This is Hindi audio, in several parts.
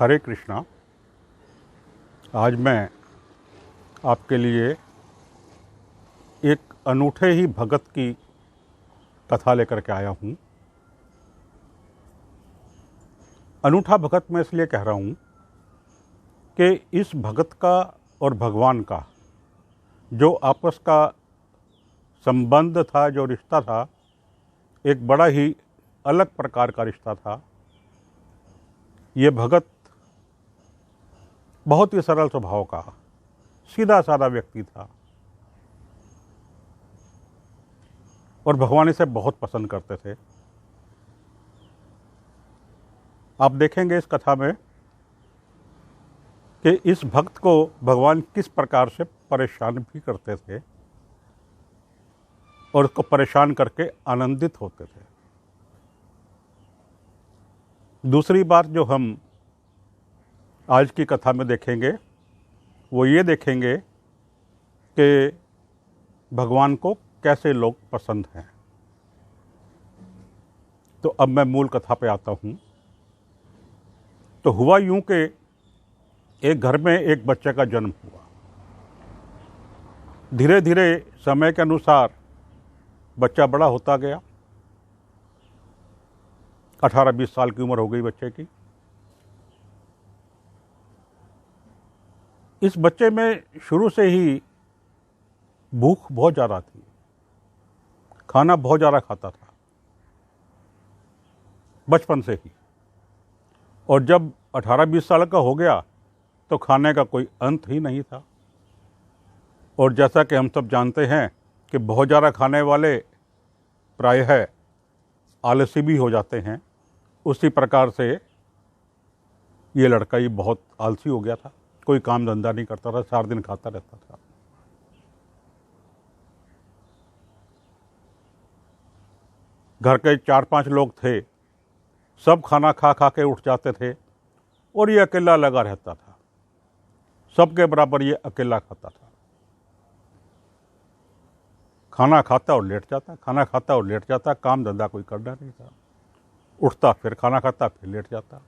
हरे कृष्णा। आज मैं आपके लिए एक अनूठे ही भगत की कथा लेकर के आया हूँ। अनूठा भगत मैं इसलिए कह रहा हूँ कि इस भगत का और भगवान का जो आपस का संबंध था, जो रिश्ता था, एक बड़ा ही अलग प्रकार का रिश्ता था। ये भगत बहुत ही सरल स्वभाव का, सीधा साधा व्यक्ति था और भगवान इसे बहुत पसंद करते थे। आप देखेंगे इस कथा में कि इस भक्त को भगवान किस प्रकार से परेशान भी करते थे और उसको परेशान करके आनंदित होते थे। दूसरी बात जो हम आज की कथा में देखेंगे वो ये देखेंगे कि भगवान को कैसे लोग पसंद हैं। तो अब मैं मूल कथा पे आता हूँ। तो हुआ यूं कि एक घर में एक बच्चे का जन्म हुआ। धीरे धीरे समय के अनुसार बच्चा बड़ा होता गया। 18-20 साल की उम्र हो गई बच्चे की। इस बच्चे में शुरू से ही भूख बहुत ज़्यादा थी, खाना बहुत ज़्यादा खाता था बचपन से ही। और जब 18-20 साल का हो गया तो खाने का कोई अंत ही नहीं था। और जैसा कि हम सब जानते हैं कि बहुत ज़्यादा खाने वाले प्रायः आलसी भी हो जाते हैं, उसी प्रकार से ये लड़का ही बहुत आलसी हो गया था। कोई काम धंधा नहीं करता था, सारा दिन खाता रहता था। घर के 4-5 लोग थे, सब खाना खा खा के उठ जाते थे और ये अकेला लगा रहता था। सबके बराबर ये अकेला खाता था। खाना खाता और लेट जाता, खाना खाता और लेट जाता, काम धंधा कोई करना नहीं था। उठता, फिर खाना खाता, फिर लेट जाता।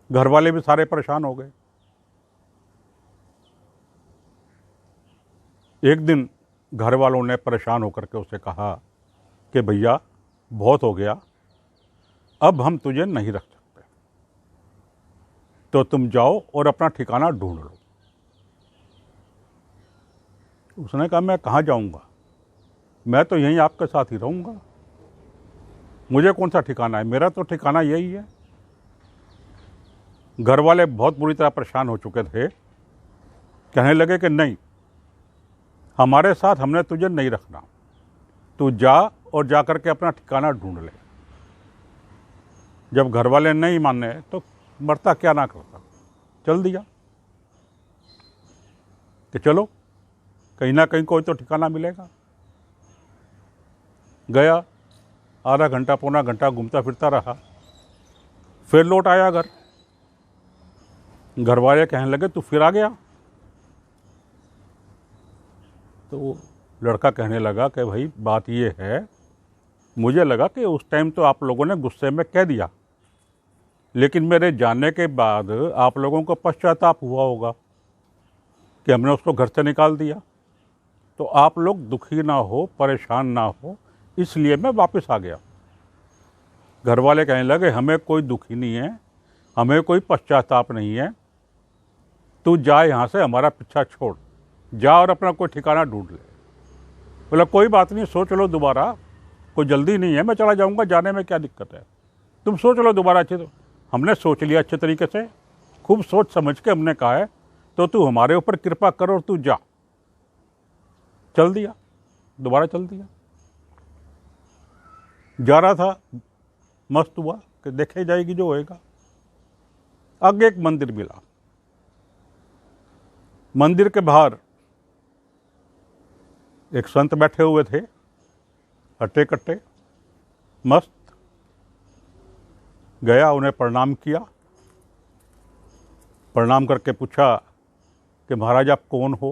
घर वाले भी सारे परेशान हो गए। एक दिन घर वालों ने परेशान होकर के उसे कहा कि भैया बहुत हो गया, अब हम तुझे नहीं रख सकते, तो तुम जाओ और अपना ठिकाना ढूंढ लो। उसने कहा मैं कहाँ जाऊंगा, मैं तो यहीं आपके साथ ही रहूंगा, मुझे कौन सा ठिकाना है, मेरा तो ठिकाना यही है। घर वाले बहुत बुरी तरह परेशान हो चुके थे। कहने लगे कि नहीं, हमारे साथ हमने तुझे नहीं रखना, तू जा और जा करके अपना ठिकाना ढूंढ ले। जब घर वाले नहीं माने तो मरता क्या ना करता, चल दिया कि चलो कहीं ना कहीं कोई तो ठिकाना मिलेगा। गया, आधा घंटा पौना घंटा घूमता फिरता रहा, फिर लौट आया घर। घर वाले कहने लगे तू फिर आ गया। तो लड़का कहने लगा कि भाई बात ये है, मुझे लगा कि उस टाइम तो आप लोगों ने गुस्से में कह दिया, लेकिन मेरे जाने के बाद आप लोगों को पश्चाताप हुआ होगा कि हमने उसको घर से निकाल दिया। तो आप लोग दुखी ना हो, परेशान ना हो, इसलिए मैं वापस आ गया। घर वाले कहने लगे हमें कोई दुखी नहीं है, हमें कोई पश्चाताप नहीं है, तू जा यहाँ से, हमारा पीछा छोड़, जा और अपना कोई ठिकाना ढूंढ ले। बोला कोई बात नहीं, सोच लो दोबारा, कोई जल्दी नहीं है, मैं चला जाऊंगा, जाने में क्या दिक्कत है, तुम सोच लो दोबारा अच्छे। तो हमने सोच लिया अच्छे तरीके से, खूब सोच समझ के हमने कहा है, तो तू हमारे ऊपर कृपा कर और तू जा। चल दिया, दोबारा चल दिया। जा रहा था, मस्त हुआ कि देखे जाएगी जो होएगा। आगे एक मंदिर मिला। मंदिर के बाहर एक संत बैठे हुए थे, हट्टे कट्टे, मस्त। गया, उन्हें प्रणाम किया। प्रणाम करके पूछा कि महाराज आप कौन हो।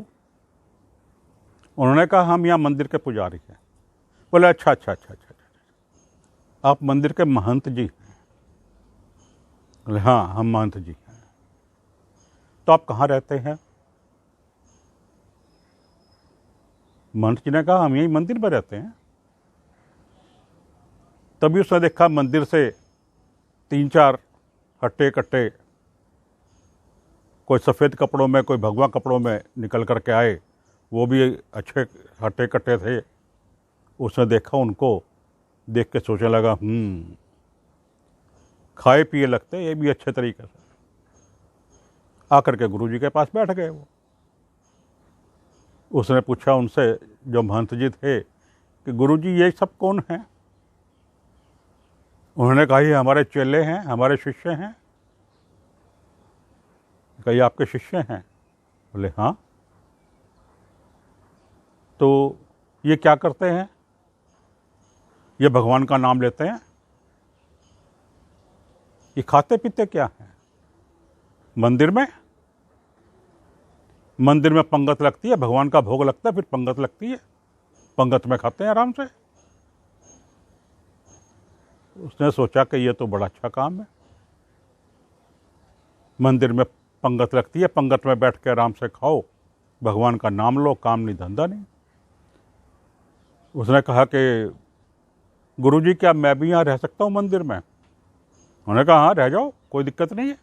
उन्होंने कहा हम यहाँ मंदिर के पुजारी हैं। बोले अच्छा, आप मंदिर के महंत जी हैं। बोले हाँ, हम महंत जी हैं। तो आप कहाँ रहते हैं? महंत जी ने कहा हम यही मंदिर में रहते हैं। तभी उसने देखा मंदिर से 3-4 हट्टे कट्टे, कोई सफ़ेद कपड़ों में, कोई भगवा कपड़ों में निकल करके आए, वो भी अच्छे हट्टे कट्टे थे। उसने देखा उनको, देख के सोचने लगा खाए पिए लगते ये भी अच्छे तरीके से। आकर के गुरुजी के पास बैठ गए वो। उसने पूछा उनसे, जो महंत जी थे, कि गुरुजी ये सब कौन हैं? उन्होंने कहा ये हमारे चेले हैं, हमारे शिष्य हैं। कहा ये आपके शिष्य हैं? बोले हाँ। तो ये क्या करते हैं? ये भगवान का नाम लेते हैं। ये खाते पीते क्या हैं? मंदिर में पंगत लगती है, भगवान का भोग लगता है, फिर पंगत लगती है, पंगत में खाते हैं आराम से। उसने सोचा कि ये तो बड़ा अच्छा काम है, मंदिर में पंगत लगती है, पंगत में बैठ के आराम से खाओ, भगवान का नाम लो, काम नहीं धंधा नहीं। उसने कहा कि गुरुजी क्या मैं भी यहाँ रह सकता हूँ मंदिर में? उन्होंने कहा हाँ रह जाओ, कोई दिक्कत नहीं है,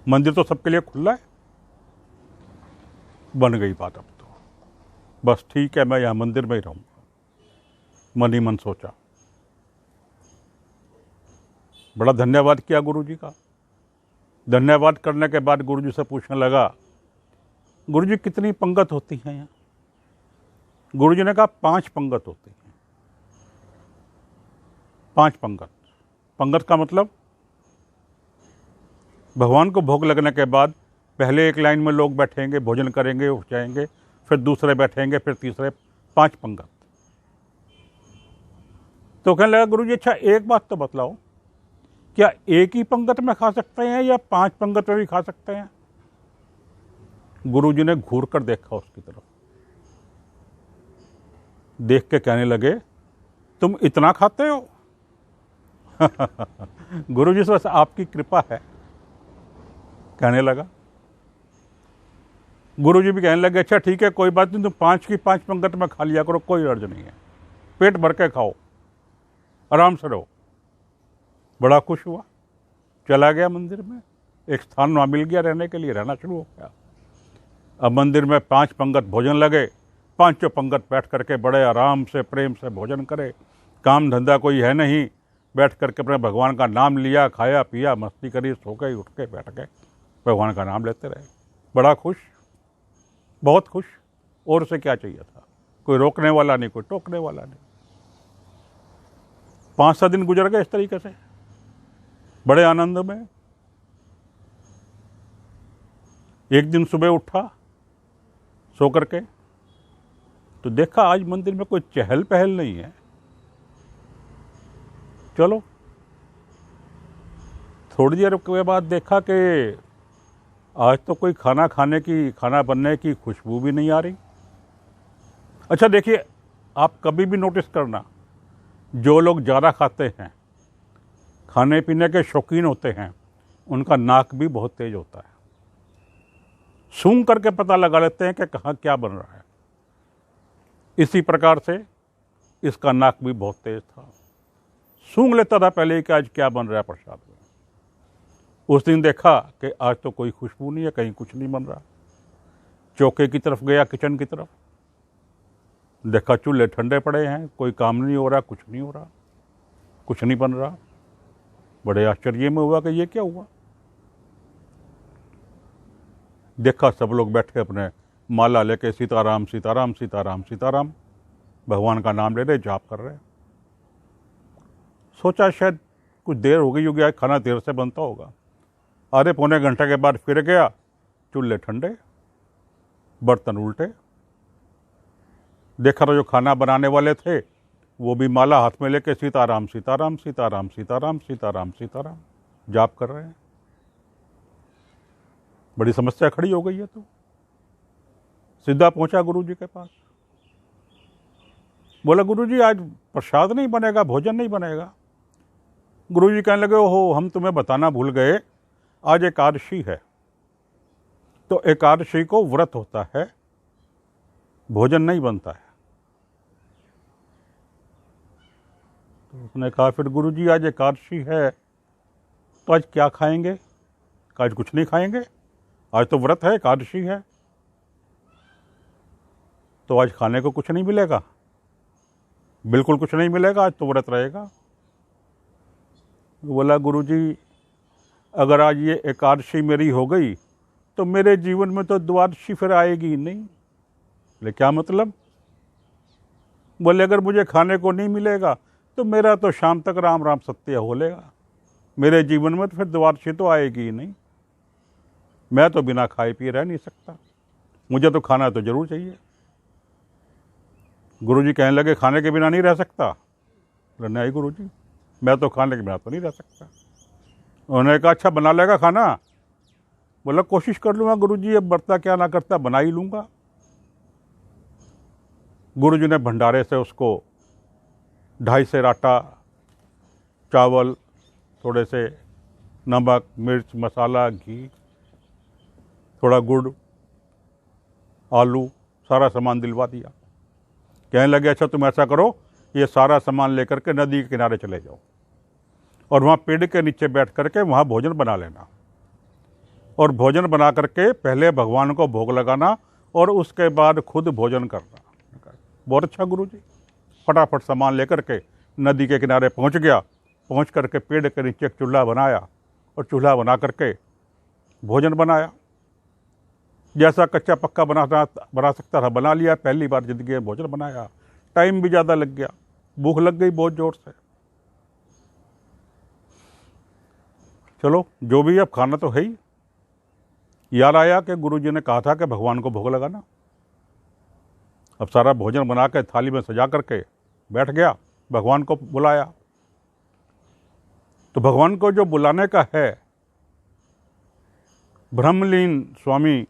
मंदिर तो सबके लिए खुला है। बन गई बात अब तो, बस ठीक है मैं यहाँ मंदिर में ही रहूँगा, मन ही मन सोचा। बड़ा धन्यवाद किया गुरुजी का। धन्यवाद करने के बाद गुरुजी से पूछने लगा, गुरुजी कितनी पंगत होती हैं यहाँ? गुरुजी ने कहा 5 पंगत होती हैं। 5 पंगत। पंगत का मतलब भगवान को भोग लगने के बाद पहले एक लाइन में लोग बैठेंगे, भोजन करेंगे, उठ जाएंगे, फिर दूसरे बैठेंगे, फिर तीसरे, 5 पंगत। तो कहने लगा गुरुजी अच्छा एक बात तो बतलाओ, क्या एक ही पंगत में खा सकते हैं या 5 पंगत में भी खा सकते हैं? गुरुजी ने घूर कर देखा उसकी तरफ, देख के कहने लगे तुम इतना खाते हो? गुरुजी से बस आपकी कृपा है, कहने लगा। गुरुजी भी कहने लगे अच्छा ठीक है कोई बात नहीं, तुम 5 की 5 पंगत में खा लिया करो, कोई अर्ज नहीं है, पेट भर के खाओ, आराम से रहो। बड़ा खुश हुआ, चला गया मंदिर में, एक स्थान वहाँ मिल गया रहने के लिए, रहना शुरू हो गया। अब मंदिर में 5 पंगत भोजन लगे, 5 पंगत बैठ करके बड़े आराम से प्रेम से भोजन करे, काम धंधा कोई है नहीं, बैठ करके अपने भगवान का नाम लिया, खाया पिया, मस्ती करी, सो गए, उठ के बैठ गए, भगवान का नाम लेते रहे। बड़ा खुश, बहुत खुश, और उसे क्या चाहिए था? कोई रोकने वाला नहीं, कोई टोकने वाला नहीं। 5-7 दिन गुजर गए इस तरीके से, बड़े आनंद में। एक दिन सुबह उठा सो करके, तो देखा आज मंदिर में कोई चहल पहल नहीं है। चलो थोड़ी देर के बाद देखा कि आज तो कोई खाना बनने की खुशबू भी नहीं आ रही। अच्छा देखिए, आप कभी भी नोटिस करना, जो लोग ज़्यादा खाते हैं, खाने पीने के शौकीन होते हैं, उनका नाक भी बहुत तेज होता है। सूंघ करके पता लगा लेते हैं कि कहाँ क्या बन रहा है। इसी प्रकार से इसका नाक भी बहुत तेज था, सूंघ लेता था पहले ही कि आज क्या बन रहा है प्रसाद में। उस दिन देखा कि आज तो कोई खुशबू नहीं है, कहीं कुछ नहीं बन रहा। चौके की तरफ गया, किचन की तरफ, देखा चूल्हे ठंडे पड़े हैं, कोई काम नहीं हो रहा, कुछ नहीं हो रहा, कुछ नहीं बन रहा। बड़े आश्चर्य में हुआ कि ये क्या हुआ। देखा सब लोग बैठे अपने माला लेके सीताराम सीताराम सीताराम सीताराम भगवान का नाम ले रहे, जाप कर रहे। सोचा शायद कुछ देर हो गई होगी, आज खाना देर से बनता होगा। आधे पौने घंटे के बाद फिर गया, चूल्हे ठंडे, बर्तन उल्टे। देखा तो जो खाना बनाने वाले थे वो भी माला हाथ में लेके सीताराम सीताराम सीताराम सीताराम सीताराम सीताराम जाप कर रहे हैं। बड़ी समस्या खड़ी हो गई है। तो सीधा पहुंचा गुरुजी के पास, बोला गुरुजी आज प्रसाद नहीं बनेगा, भोजन नहीं बनेगा। गुरुजी कहने लगे ओहो हम तुम्हें बताना भूल गए, आज एकादशी है, तो एकादशी को व्रत होता है, भोजन नहीं बनता है। तो उसने कहा फिर गुरुजी आज एकादशी है तो आज क्या खाएंगे? आज कुछ नहीं खाएंगे, आज तो व्रत है, एकादशी है, तो आज खाने को कुछ नहीं मिलेगा, बिल्कुल कुछ नहीं मिलेगा, आज तो व्रत रहेगा। बोला गुरुजी अगर आज ये एकादशी मेरी हो गई तो मेरे जीवन में तो द्वादशी फिर आएगी ही नहीं। बोले क्या मतलब? बोले अगर मुझे खाने को नहीं मिलेगा तो मेरा तो शाम तक राम राम सत्य हो लेगा, मेरे जीवन में तो फिर द्वादशी तो आएगी ही नहीं। मैं तो बिना खाए पिए रह नहीं सकता, मुझे तो खाना तो जरूर चाहिए। गुरुजी कहने लगे खाने के बिना नहीं रह सकता? बोले नहीं गुरुजी, मैं तो खाने के बिना तो नहीं रह सकता। उन्होंने कहा अच्छा बना लेगा खाना? बोला कोशिश कर लूँगा गुरुजी, अब बरता क्या ना करता बना ही लूँगा। गुरुजी ने भंडारे से उसको 2.5 सेर आटा, चावल, थोड़े से नमक, मिर्च, मसाला, घी, थोड़ा गुड़, आलू, सारा सामान दिलवा दिया। कहने लगे अच्छा तुम ऐसा करो, ये सारा सामान लेकर के नदी के किनारे चले जाओ और वहाँ पेड़ के नीचे बैठ करके वहाँ भोजन बना लेना, और भोजन बना करके पहले भगवान को भोग लगाना और उसके बाद खुद भोजन करना। बहुत अच्छा गुरुजी। फटाफट सामान लेकर के नदी के किनारे पहुँच गया, पहुँच करके पेड़ के नीचे एक चूल्हा बनाया और चूल्हा बना करके भोजन बनाया। जैसा कच्चा पक्का बना सकता था बना लिया। पहली बार ज़िंदगी में भोजन बनाया, टाइम भी ज़्यादा लग गया, भूख लग गई बहुत ज़ोर से। चलो जो भी अब खाना तो है ही। याद आया कि गुरुजी ने कहा था कि भगवान को भोग लगाना। अब सारा भोजन बना के थाली में सजा करके बैठ गया, भगवान को बुलाया। तो भगवान को जो बुलाने का है, ब्रह्मलीन स्वामी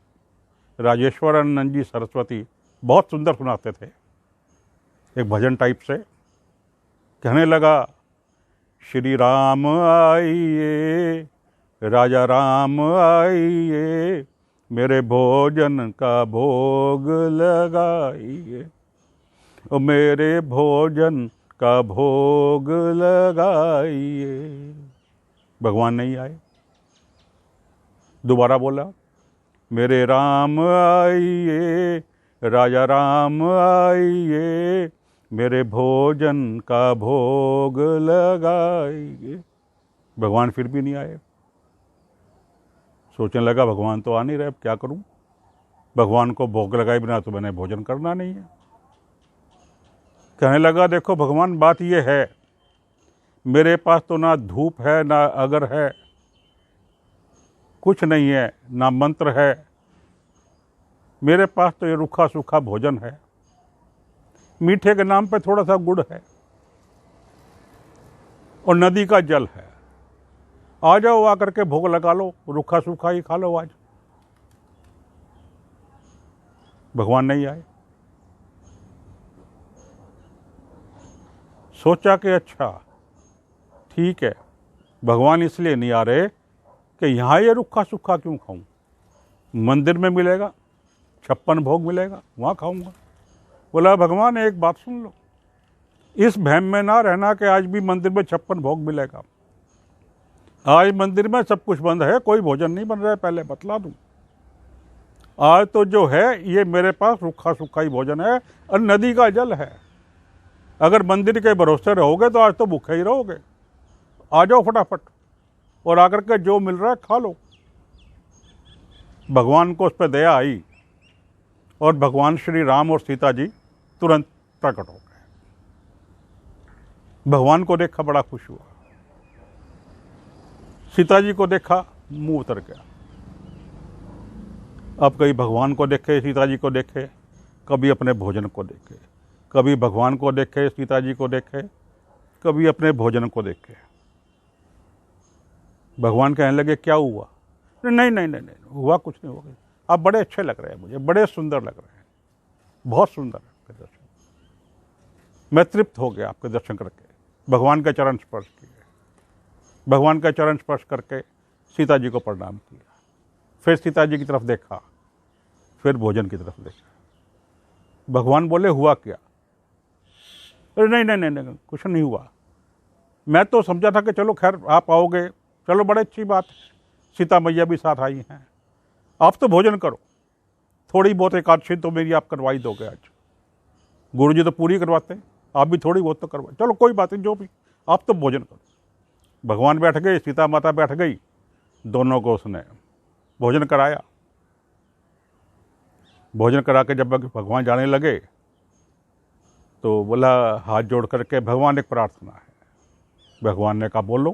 राजेश्वरानंद जी सरस्वती बहुत सुंदर सुनाते थे, एक भजन टाइप से। कहने लगा श्री राम आइए, राजा राम आइए, मेरे भोजन का भोग लगाइए, ओ मेरे भोजन का भोग लगाइए। भगवान नहीं आए। दोबारा बोला मेरे राम आइए, राजा राम आइए, मेरे भोजन का भोग लगाइए। भगवान फिर भी नहीं आए। सोचने लगा भगवान तो आ नहीं रहे, अब क्या करूं? भगवान को भोग लगाए बिना तो मैंने भोजन करना नहीं है। कहने लगा देखो भगवान बात ये है, मेरे पास तो ना धूप है, ना अगर है, कुछ नहीं है, ना मंत्र है, मेरे पास तो ये रूखा सूखा भोजन है, मीठे के नाम पे थोड़ा सा गुड़ है और नदी का जल है। आ जाओ आकर के भोग लगा लो, रूखा सूखा ही खा लो आज। भगवान नहीं आए। सोचा कि अच्छा ठीक है, भगवान इसलिए नहीं आ रहे कि यहाँ ये रूखा सूखा क्यों खाऊं, मंदिर में मिलेगा, 56 भोग मिलेगा, वहाँ खाऊंगा। बोला भगवान एक बात सुन लो, इस भ्रम में ना रहना कि आज भी मंदिर में 56 भोग मिलेगा। आज मंदिर में सब कुछ बंद है, कोई भोजन नहीं बन रहा है, पहले बतला दूं। आज तो जो है ये मेरे पास रूखा सूखा ही भोजन है और नदी का जल है। अगर मंदिर के भरोसे रहोगे तो आज तो भूखे ही रहोगे। आ जाओ फटाफट और आकर के जो मिल रहा है खा लो। भगवान को उस पर दया आई और भगवान श्री राम और सीता जी तुरंत प्रकट हो गए। भगवान को देखा बड़ा खुश हुआ, सीता जी को देखा मुंह उतर गया। अब कभी भगवान को देखे, सीता जी को देखे, कभी अपने भोजन को देखे, कभी भगवान को देखे, सीता जी को देखे, कभी अपने भोजन को देखे। भगवान कहने लगे क्या हुआ? नहीं नहीं नहीं नहीं हुआ कुछ नहीं, हो गया। आप बड़े अच्छे लग रहे हैं मुझे, बड़े सुंदर लग रहे हैं, बहुत सुंदर है आपके दर्शन। मैं तृप्त हो गया आपके दर्शन करके। भगवान का चरण स्पर्श किए, भगवान का चरण स्पर्श करके सीता जी को प्रणाम किया, फिर सीता जी की तरफ देखा, फिर भोजन की तरफ ले जाए। भगवान बोले हुआ क्या? अरे नहीं नहीं नहीं नहीं, कुछ नहीं हुआ। मैं तो समझा था कि चलो खैर आप आओगे, चलो बड़ी अच्छी बात है, सीता मैया भी साथ आई हैं, आप तो भोजन करो, थोड़ी बहुत एकादशी तो मेरी आप करवाई दोगे आज। गुरु जी तो पूरी करवाते हैं, आप भी थोड़ी बहुत तो करवाए, चलो कोई बात नहीं, जो भी, आप तो भोजन करो। भगवान बैठ गए, सीता माता बैठ गई, दोनों को उसने भोजन कराया। भोजन करा के जब भगवान जाने लगे तो बोला हाथ जोड़ करके, भगवान एक प्रार्थना है। भगवान ने कहा बोलो।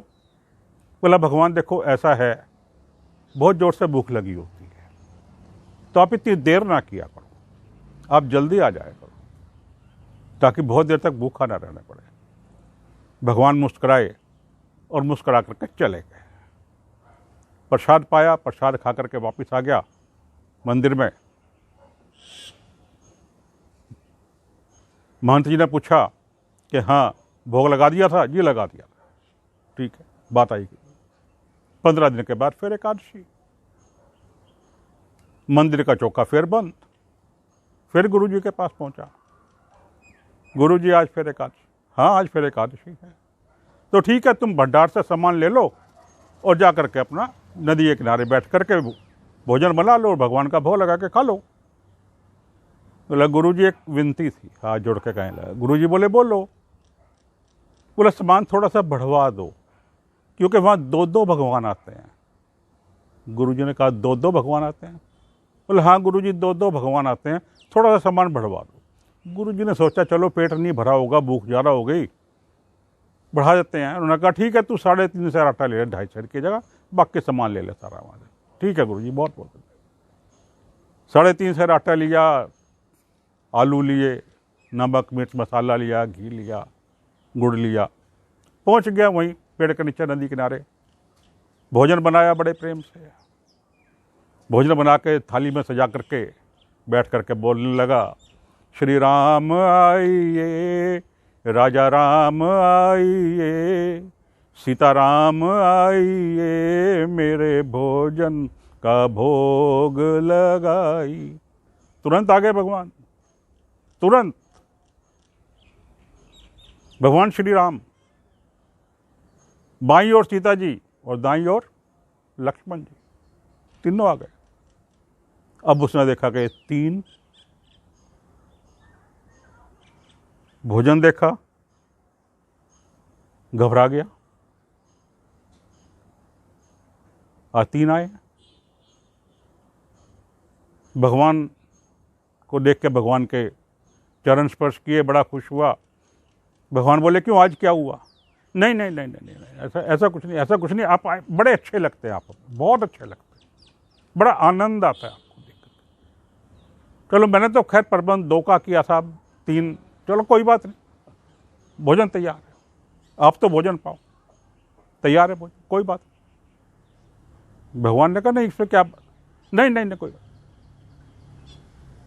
बोला भगवान देखो ऐसा है, बहुत ज़ोर से भूख लगी होती है, तो आप इतनी देर ना किया करो, आप जल्दी आ जाया करो, ताकि बहुत देर तक भूखा ना रहना पड़े। भगवान मुस्कुराए और मुस्कुरा करके चले गए। प्रसाद पाया, प्रसाद खा करके वापस आ गया मंदिर में। महंत जी ने पूछा कि हाँ भोग लगा दिया था? जी लगा दिया था। ठीक है, बात आएगी। 15 दिन के बाद फिर एकादशी, मंदिर का चौका फिर बंद। फिर गुरु जी के पास पहुंचा, गुरु जी आज फिर एकादशी? हाँ आज फिर एकादशी है। तो ठीक है, तुम भंडार से सामान ले लो और जा करके अपना नदी के किनारे बैठ करके भोजन बना लो और भगवान का भोग लगा के खा लो। बोला गुरु जी एक विनती थी, हाथ जोड़ के कहने लगा। गुरु जी बोले बोलो। बोला सामान थोड़ा सा बढ़वा दो, क्योंकि वहाँ 2-2 भगवान आते हैं। गुरु जी ने कहा 2-2 भगवान आते हैं? बोले हाँ गुरु जी 2-2 भगवान आते हैं, थोड़ा सा सामान बढ़वा दो। गुरु जी ने सोचा चलो पेट नहीं भरा होगा, भूख ज़्यादा हो गई, बढ़ा देते हैं। उन्होंने कहा ठीक है, तू 3.5 सेर आटा ले ले, 2.5 सेर की जगह, बाकी सामान ले ले सारा वहाँ से। ठीक है गुरु जी, बहुत बहुत। 3.5 सेर आटा लिया, आलू लिए, नमक मिर्च मसाला लिया, घी लिया, गुड़ लिया, पहुंच गया वहीं पेड़ के नीचे नदी किनारे। भोजन बनाया बड़े प्रेम से, भोजन बना के थाली में सजा करके बैठ करके बोलने लगा, श्री राम आइए, राजा राम आइए, सीता राम आइए, मेरे भोजन का भोग लगाई। तुरंत आ गए भगवान, तुरंत। भगवान श्री राम, बाईं ओर सीता जी और दाईं ओर लक्ष्मण जी, तीनों आ गए। अब उसने देखा कि 3 भोजन देखा, घबरा गया। 3 आए, भगवान को देख के भगवान के चरण स्पर्श किए, बड़ा खुश हुआ। भगवान बोले क्यों, आज क्या हुआ? नहीं नहीं नहीं नहीं नहीं, ऐसा कुछ नहीं, ऐसा कुछ नहीं, आप आए, बड़े अच्छे लगते हैं, आप बहुत अच्छे लगते हैं, बड़ा आनंद आता है आपको देख कर। चलो मैंने तो खैर प्रबंध 2 का किया था, 3, चलो कोई बात नहीं, भोजन तैयार है, आप तो भोजन पाओ, तैयार है भोजन, कोई बात नहीं। भगवान ने कहा नहीं इसमें क्या, नहीं नहीं नहीं कोई बात।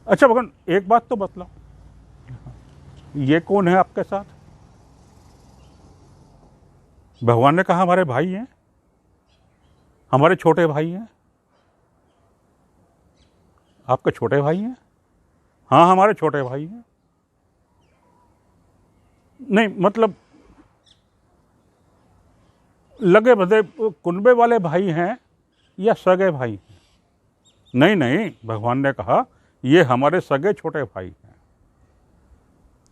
अच्छा भगवान एक बात तो बतलाओ, ये कौन है आपके साथ? भगवान ने कहा हमारे भाई हैं, हमारे छोटे भाई हैं। आपके छोटे भाई हैं? हाँ हमारे छोटे भाई हैं। नहीं मतलब लगे बंधे कुनबे वाले भाई हैं या सगे भाई हैं? नहीं नहीं, भगवान ने कहा ये हमारे सगे छोटे भाई हैं,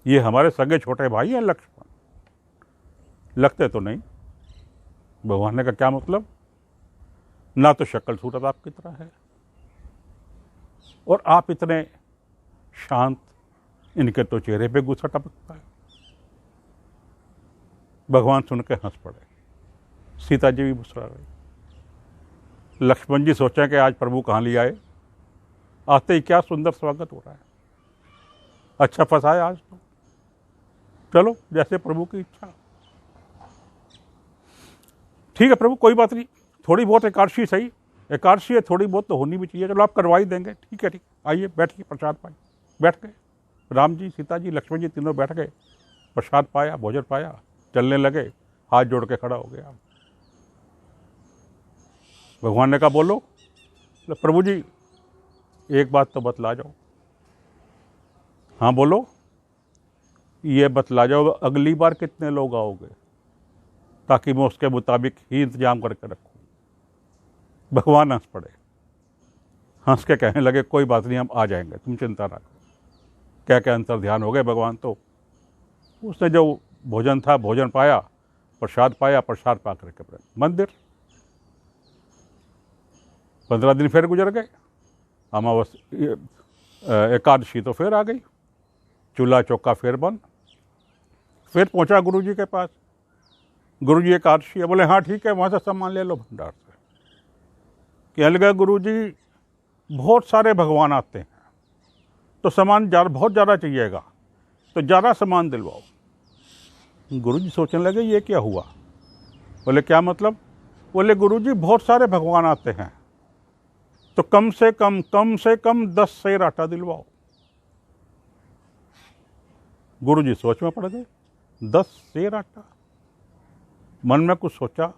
ये हमारे सगे छोटे भाई हैं लक्ष्मण। लगते तो नहीं। भगवान ने कहा क्या मतलब? ना तो शक्ल सूरत आपकी तरह है और आप इतने शांत, इनके तो चेहरे पे गुस्सा टपकता है। भगवान सुन के हंस पड़े, सीता जी भी मुस्कुरा गई। लक्ष्मण जी सोचा कि आज प्रभु कहाँ ले आए, आते ही क्या सुंदर स्वागत हो रहा है, अच्छा फंसाया आज तो, चलो जैसे प्रभु की इच्छा। ठीक है प्रभु कोई बात नहीं, थोड़ी बहुत एकादशी सही, एकादशी है थोड़ी बहुत तो होनी भी चाहिए, चलो आप करवा ही देंगे। ठीक है ठीक, आइए बैठिए, प्रसाद पाइए। बैठ गए, राम जी सीता जी लक्ष्मण जी तीनों बैठ गए, प्रसाद पाया, भोजन पाया, चलने लगे, हाथ जोड़ के खड़ा हो गया। भगवान ने कहा बोलो। प्रभु जी एक बात तो बतला जाओ। हाँ बोलो, ये बतला जाओ अगली बार कितने लोग आओगे, ताकि मैं उसके मुताबिक ही इंतजाम करके रखूँ। भगवान हंस पड़े, हंस के कहने लगे कोई बात नहीं, हम आ जाएंगे, तुम चिंता ना करो। क्या क्या अंतर ध्यान हो गए भगवान। तो उसने जो भोजन था भोजन पाया, प्रसाद पाया, प्रसाद पा करके मंदिर। 15 दिन फिर गुजर गए, अमावस्या एकादशी तो फिर आ गई, चूल्हा चौका फिर बंद। फिर पहुंचा गुरुजी के पास। गुरुजी एकादशी है, बोले हाँ ठीक है, वहाँ से सामान ले लो भंडार से। कहने लगा गुरुजी बहुत सारे भगवान आते हैं, तो सामान बहुत ज़्यादा चाहिएगा, तो ज़्यादा सामान दिलवाओ। गुरुजी सोचने लगे ये क्या हुआ। बोले क्या मतलब। बोले गुरुजी बहुत सारे भगवान आते हैं, तो कम से कम 10 सेर आटा दिलवाओ। गुरुजी सोच में पड़ गए, 10 सेर आटा। मन में कुछ सोचा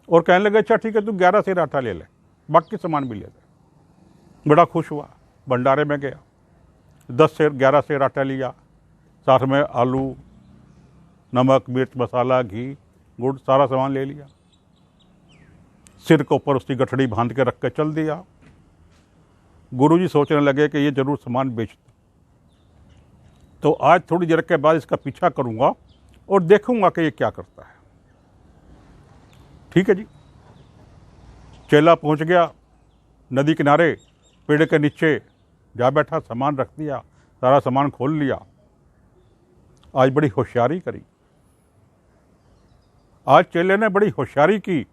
और कहने लगे अच्छा ठीक है, तू 11 सेर आटा ले ले, बाकी सामान भी ले ले। बड़ा खुश हुआ, भंडारे में गया, 11 सेर आटा लिया, साथ में आलू, नमक, मिर्च, मसाला, घी, गुड़, सारा सामान ले लिया। सिर के ऊपर उसकी गठड़ी बांध के रख के चल दिया। गुरुजी सोचने लगे कि ये जरूर सामान बेच दो, तो आज थोड़ी देर के बाद इसका पीछा करूंगा और देखूंगा कि ये क्या करता है। ठीक है जी। चेला पहुंच गया नदी किनारे, पेड़ के नीचे जा बैठा, सामान रख दिया, सारा सामान खोल लिया। आज बड़ी होशियारी करी, आज चेले ने बड़ी होशियारी की।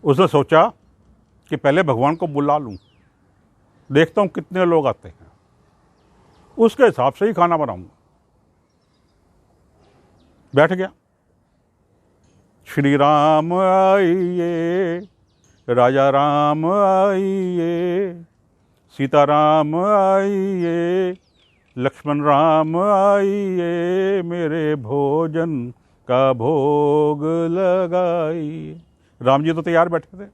उसने सोचा कि पहले भगवान को बुला लूं, देखता हूं कितने लोग आते हैं, उसके हिसाब से ही खाना बनाऊंगा। बैठ गया। श्री राम आइए, राजा राम आइए, सीता राम आइए, लक्ष्मण राम आइए, मेरे भोजन का भोग लगाइए। राम जी तो तैयार बैठे थे,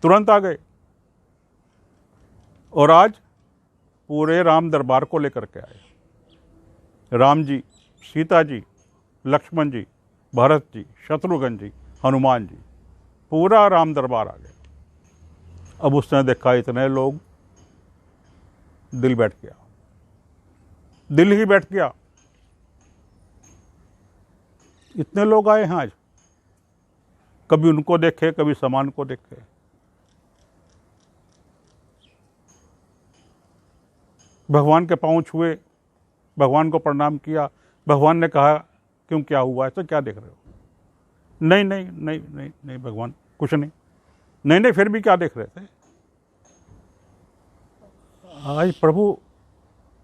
तुरंत आ गए। और आज पूरे राम दरबार को लेकर के आए। राम जी, सीता जी, लक्ष्मण जी, भरत जी, शत्रुघ्न जी, हनुमान जी, पूरा राम दरबार आ गए। अब उसने देखा इतने लोग, दिल बैठ गया, दिल ही बैठ गया। इतने लोग आए हैं आज, कभी उनको देखे, कभी सामान को देखे। भगवान के पांव छुए, भगवान को प्रणाम किया। भगवान ने कहा क्यों, क्या हुआ, ऐसा क्या देख रहे हो। नहीं नहीं नहीं नहीं नहीं भगवान कुछ नहीं। नहीं नहीं फिर भी क्या देख रहे थे। आज प्रभु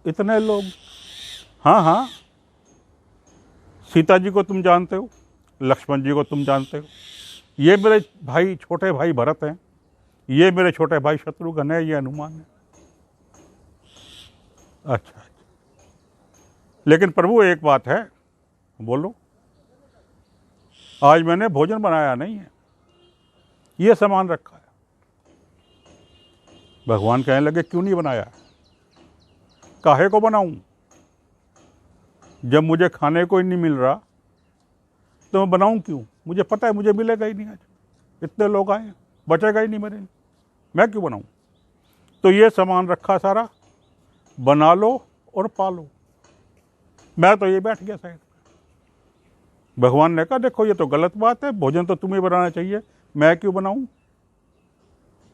इतने लोग। हाँ हाँ, सीता जी को तुम जानते हो, लक्ष्मण जी को तुम जानते हो, ये मेरे भाई, छोटे भाई भरत हैं, ये मेरे छोटे भाई शत्रुघ्न है, ये हनुमान है। अच्छा, लेकिन प्रभु एक बात है, बोलो। आज मैंने भोजन बनाया नहीं है, ये सामान रखा है। भगवान कहने लगे क्यों नहीं बनाया, काहे को बनाऊं, जब मुझे खाने को ही नहीं मिल रहा तो मैं बनाऊं क्यों। मुझे पता है मुझे मिलेगा ही नहीं, आज इतने लोग आए, बचेगा ही नहीं मेरे, मैं क्यों बनाऊं। तो ये सामान रखा सारा, बना लो और पालो। मैं तो ये बैठ गया साइड। भगवान ने कहा देखो ये तो गलत बात है, भोजन तो तुम्हें बनाना चाहिए, मैं क्यों बनाऊं।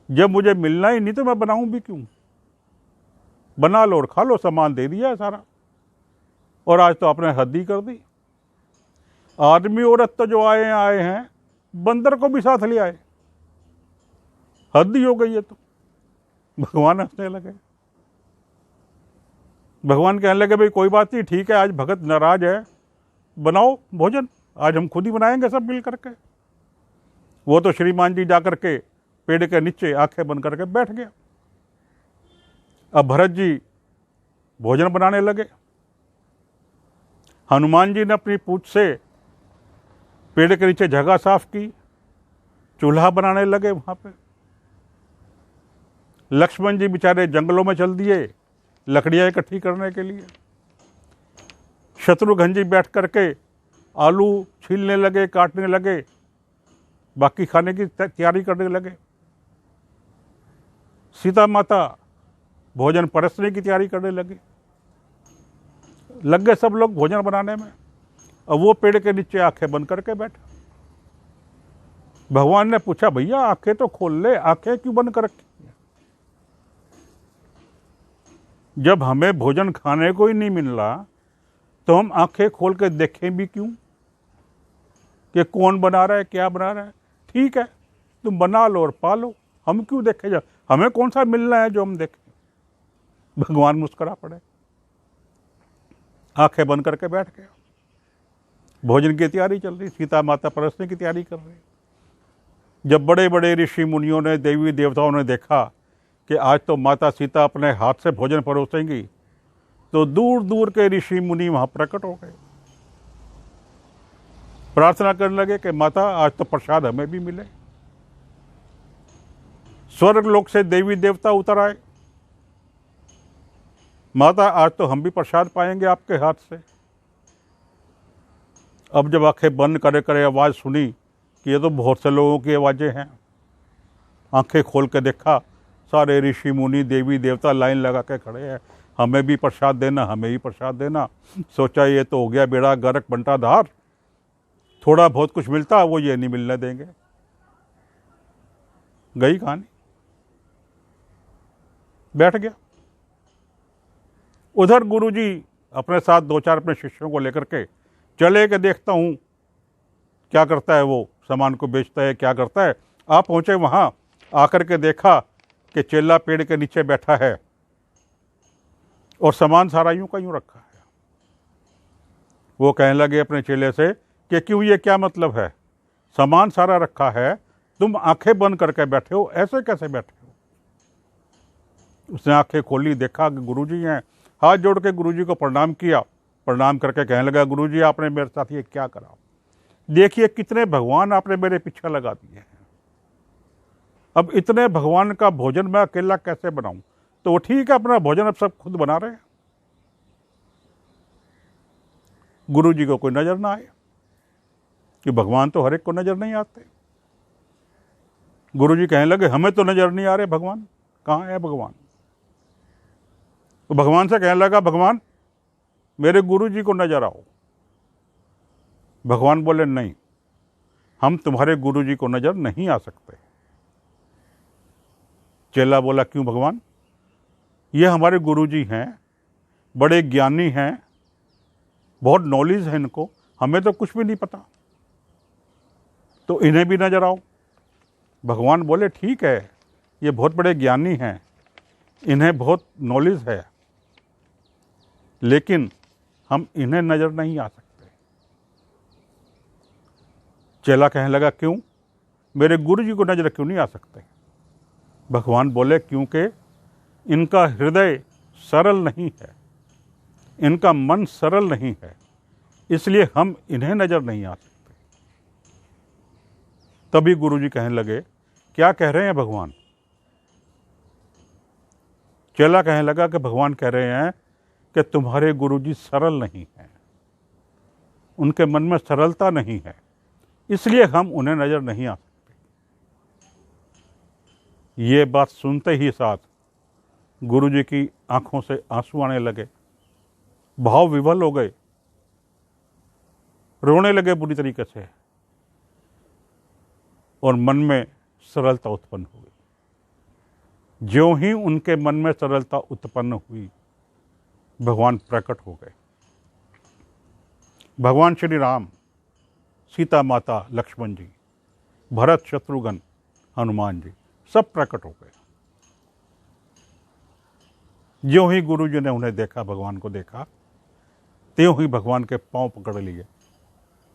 जब मुझे मिलना ही नहीं तो मैं बनाऊं भी क्यों। बना लो और खा लो, सामान दे दिया है सारा। और आज तो आपने हद ही कर दी। आदमी औरत तो जो आए हैं, बंदर को भी साथ ले आए, हद ही हो गई है। तो भगवान हंसने लगे। भगवान कहने लगे भाई कोई बात नहीं, ठीक है, आज भगत नाराज है, बनाओ भोजन, आज हम खुद ही बनाएंगे सब मिल करके। वो तो श्रीमान जी जाकर के पेड़ के नीचे आंखें बंद करके बैठ गया। अब भरत जी भोजन बनाने लगे। हनुमान जी ने अपनी पूंछ से पेड़ के नीचे जगह साफ की, चूल्हा बनाने लगे वहां पे। लक्ष्मण जी बेचारे जंगलों में चल दिए लकड़ियाँ इकट्ठी करने के लिए। शत्रुघ्न जी बैठ करके आलू छीलने लगे, काटने लगे, बाकी खाने की तैयारी करने लगे। सीता माता भोजन परसने की तैयारी करने लगे। लग गए सब लोग भोजन बनाने में। अब वो पेड़ के नीचे आंखें बंद करके बैठा। भगवान ने पूछा, भैया आंखें तो खोल ले, आंखें क्यों बंद कर रखी? जब हमें भोजन खाने को ही नहीं मिल रहा तो हम आंखें खोल के देखें भी क्यों कि कौन बना रहा है, क्या बना रहा है? ठीक है, तुम बना लो और पालो, हम क्यों देखे जा? हमें कौन सा मिलना है जो हम देखें? भगवान मुस्कुरा पड़े, आंखें बंद करके बैठ गया। भोजन की तैयारी चल रही, सीता माता परसने की तैयारी कर रही। जब बड़े बड़े ऋषि मुनियों ने, देवी देवताओं ने देखा कि आज तो माता सीता अपने हाथ से भोजन परोसेंगी, तो दूर दूर के ऋषि मुनि वहां प्रकट हो गए। प्रार्थना करने लगे कि माता आज तो प्रसाद हमें भी मिले। स्वर्ग लोक से देवी देवता उतर आए, माता आज तो हम भी प्रसाद पाएंगे आपके हाथ से। अब जब आंखें बंद करे करे आवाज सुनी कि ये तो बहुत से लोगों की आवाजें हैं, आंखें खोल के देखा, सारे ऋषि मुनि देवी देवता लाइन लगा के खड़े हैं, हमें भी प्रसाद देना, हमें भी प्रसाद देना। सोचा ये तो हो गया बेड़ा गर्क बंटा धार, थोड़ा बहुत कुछ मिलता वो ये नहीं मिलने देंगे। गई कहानी, बैठ गया। उधर गुरुजी अपने साथ दो चार अपने शिष्यों को लेकर के चले के देखता हूं क्या करता है, वो सामान को बेचता है, क्या करता है। आप पहुंचे वहां, आकर के देखा कि चेला पेड़ के नीचे बैठा है और सामान सारा यूं का यूं रखा है। वो कहने लगे अपने चेले से कि क्यों, ये क्या मतलब है? सामान सारा रखा है, तुम आंखें बंद करके बैठे हो, ऐसे कैसे बैठे हो? उसने आंखें खोली, देखा कि गुरुजी हैं। हाथ जोड़ के गुरुजी को प्रणाम किया। प्रणाम करके कहने लगा, गुरुजी आपने मेरे साथ ये क्या करा? देखिए कितने भगवान आपने मेरे पीछे लगा दिए हैं। अब इतने भगवान का भोजन मैं अकेला कैसे बनाऊं? तो वो ठीक है, अपना भोजन अब सब खुद बना रहे हैं। गुरुजी को कोई नजर ना आए कि भगवान तो हर एक को नजर नहीं आते। गुरुजी कहने लगे, हमें तो नजर नहीं आ रहे भगवान, कहाँ है भगवान? तो भगवान से कहने लगा, भगवान मेरे गुरुजी को नजर आओ। भगवान बोले, नहीं, हम तुम्हारे गुरुजी को नजर नहीं आ सकते। चेला बोला, क्यों भगवान? ये हमारे गुरुजी हैं, बड़े ज्ञानी हैं, बहुत नॉलेज है इनको, हमें तो कुछ भी नहीं पता, तो इन्हें भी नजर आओ। भगवान बोले, ठीक है, ये बहुत बड़े ज्ञानी हैं, इन्हें बहुत नॉलेज है, लेकिन हम इन्हें नजर नहीं आ सकते। चेला कहने लगा, क्यों? मेरे गुरुजी को नजर क्यों नहीं आ सकते? भगवान बोले, क्योंकि इनका हृदय सरल नहीं है, इनका मन सरल नहीं है, इसलिए हम इन्हें नजर नहीं आ सकते। तभी गुरुजी कहने लगे, क्या कह रहे हैं भगवान? चेला कहने लगा कि भगवान कह रहे हैं कि तुम्हारे गुरुजी सरल नहीं हैं, उनके मन में सरलता नहीं है, इसलिए हम उन्हें नजर नहीं आ सकते। ये बात सुनते ही साथ गुरुजी की आंखों से आंसू आने लगे, भाव विवल हो गए, रोने लगे बुरी तरीके से, और मन में सरलता उत्पन्न हुई। ज्यों ही उनके मन में सरलता उत्पन्न हुई, भगवान प्रकट हो गए। भगवान श्री राम, सीता माता, लक्ष्मण जी, भरत, शत्रुघ्न, हनुमान जी सब प्रकट हो गए। ज्यों ही गुरु जी ने उन्हें देखा, भगवान को देखा, त्यों ही भगवान के पांव पकड़ लिए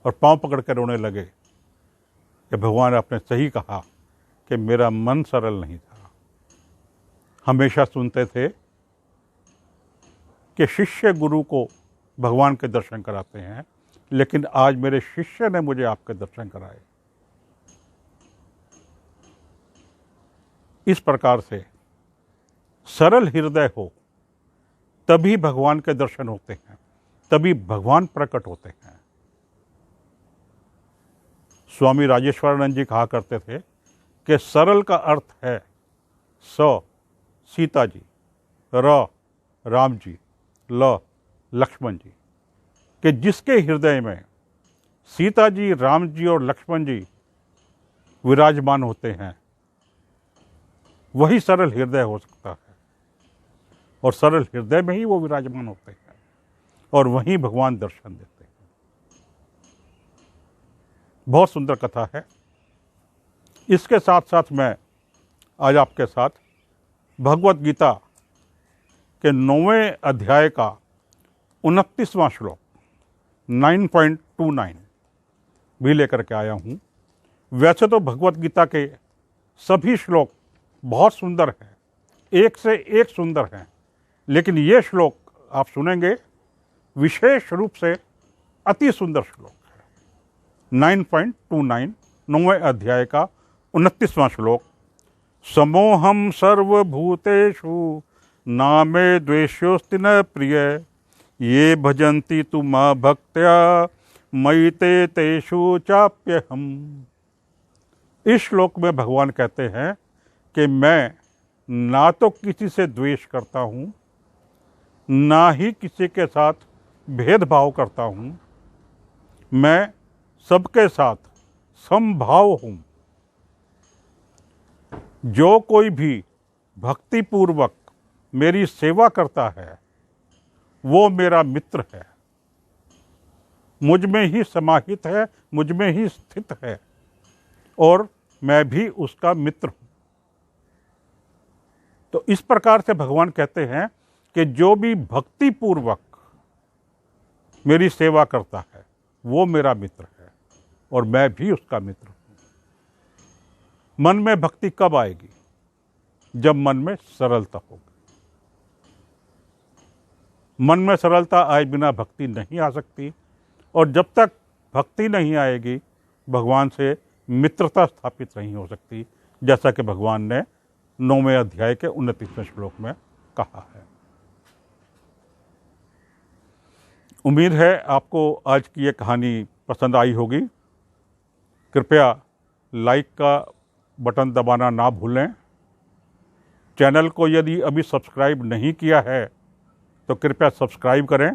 और पांव पकड़ कर रोने लगे कि भगवान आपने सही कहा कि मेरा मन सरल नहीं था। हमेशा सुनते थे कि शिष्य गुरु को भगवान के दर्शन कराते हैं, लेकिन आज मेरे शिष्य ने मुझे आपके दर्शन कराए। इस प्रकार से सरल हृदय हो तभी भगवान के दर्शन होते हैं, तभी भगवान प्रकट होते हैं। स्वामी राजेश्वरानंद जी कहा करते थे कि सरल का अर्थ है स सीता जी, र राम जी, ल लक्ष्मण जी, कि जिसके हृदय में सीता जी, राम जी और लक्ष्मण जी विराजमान होते हैं वही सरल हृदय हो सकता है, और सरल हृदय में ही वो विराजमान होते हैं और वहीं भगवान दर्शन देते हैं। बहुत सुंदर कथा है। इसके साथ साथ मैं आज आपके साथ भगवत गीता के 9वें अध्याय का 29वां श्लोक 9.29 भी लेकर के आया हूँ। वैसे तो भगवत गीता के सभी श्लोक बहुत सुंदर हैं, एक से एक सुंदर हैं, लेकिन ये श्लोक आप सुनेंगे विशेष रूप से अति सुंदर श्लोक है। 9.29 9वें अध्याय का 29वां श्लोक। समोहम सर्वभूतेषु नामे द्वेष्योस्ति न प्रिय ये भजन्ति तु मा भक्त्या मयि ते तेषु चाप्यहम्। इस श्लोक में भगवान कहते हैं कि मैं ना तो किसी से द्वेष करता हूँ, ना ही किसी के साथ भेदभाव करता हूँ, मैं सबके साथ समभाव हूँ। जो कोई भी भक्तिपूर्वक मेरी सेवा करता है वो मेरा मित्र है, मुझ में ही समाहित है, मुझ में ही स्थित है और मैं भी उसका मित्र हूँ। तो इस प्रकार से भगवान कहते हैं कि जो भी भक्तिपूर्वक मेरी सेवा करता है वो मेरा मित्र है और मैं भी उसका मित्र हूँ। मन में भक्ति कब आएगी? जब मन में सरलता होगी। मन में सरलता आए बिना भक्ति नहीं आ सकती, और जब तक भक्ति नहीं आएगी भगवान से मित्रता स्थापित नहीं हो सकती, जैसा कि भगवान ने 9वें अध्याय के 29वें श्लोक में कहा है। उम्मीद है आपको आज की ये कहानी पसंद आई होगी। कृपया लाइक का बटन दबाना ना भूलें। चैनल को यदि अभी सब्सक्राइब नहीं किया है तो कृपया सब्सक्राइब करें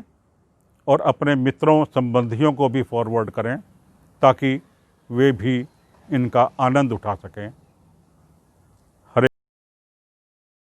और अपने मित्रों संबंधियों को भी फॉरवर्ड करें ताकि वे भी इनका आनंद उठा सकें।